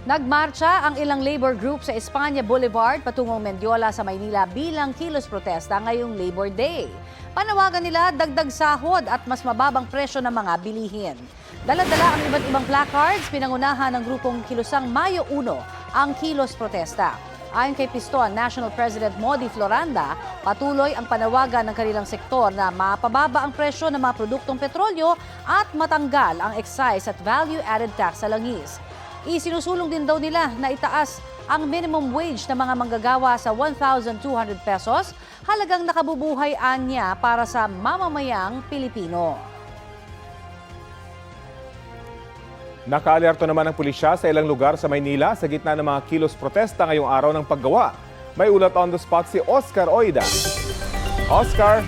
Nagmarcha ang ilang labor group sa Espanya Boulevard patungong Mendiola sa Maynila bilang kilos protesta ngayong Labor Day. Panawagan nila dagdag sahod at mas mababang presyo ng mga bilihin. Dala-dala ang iba't ibang placards, pinangunahan ng grupong Kilusang Mayo 1 ang kilos protesta. Ayon kay Piston National President Modi Floranda, patuloy ang panawagan ng kanilang sektor na mapababa ang presyo ng mga produktong petrolyo at matanggal ang excise at value-added tax sa langis. Isinusulong din daw nila na itaas ang minimum wage ng mga manggagawa sa 1,200 pesos, halagang nakabubuhay anya para sa mamamayang Pilipino. Nakaalerto naman ang pulisya sa ilang lugar sa Maynila sa gitna ng mga kilos protesta ngayong araw ng paggawa. May ulat on the spot si Oscar Oida. Oscar!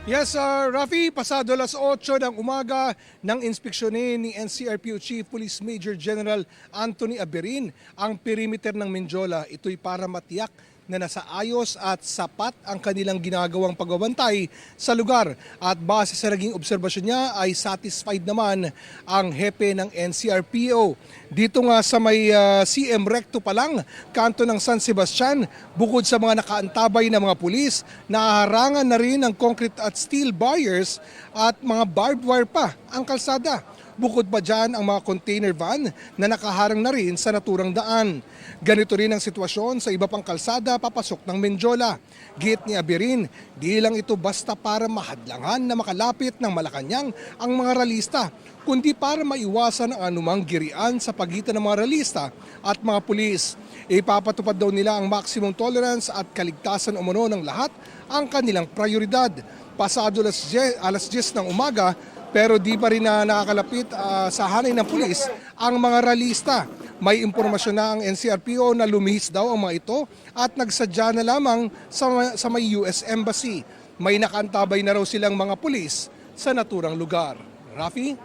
Yes, Rafi, pasado alas 8 ng umaga nang inspeksyonin ni NCRPO Chief Police Major General Anthony Aberin ang perimeter ng Mendiola. Ito'y para matiyak na nasa ayos at sapat ang kanilang ginagawang pagbabantay sa lugar. At base sa naging obserbasyon niya ay satisfied naman ang hepe ng NCRPO. Dito nga sa may CM Recto pa lang, kanto ng San Sebastian, bukod sa mga nakaantabay na mga pulis, naharangan na rin ng concrete at steel barriers at mga barbed wire pa ang kalsada. Bukod pa dyan ang mga container van na nakaharang na rin sa naturang daan. Ganito rin ang sitwasyon sa iba pang kalsada papasok ng Mendiola. Giit ni Aberin, di lang ito basta para mahadlangan na makalapit ng Malacanang ang mga ralista, kundi para maiwasan ang anumang girian sa pagitan ng mga ralista at mga pulis. Ipapatupad daw nila ang maximum tolerance at kaligtasan umano ng lahat ang kanilang prioridad. Pasado alas 10 ng umaga, pero di pa rin na nakakalapit sa hanay ng pulis ang mga ralista. May impormasyon na ang NCRPO na lumihis daw ang mga ito at nagsadya na lamang sa may US Embassy. May nakaantabay na raw silang mga pulis sa naturang lugar. Rafi?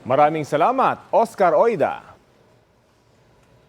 Maraming salamat, Oscar Oida.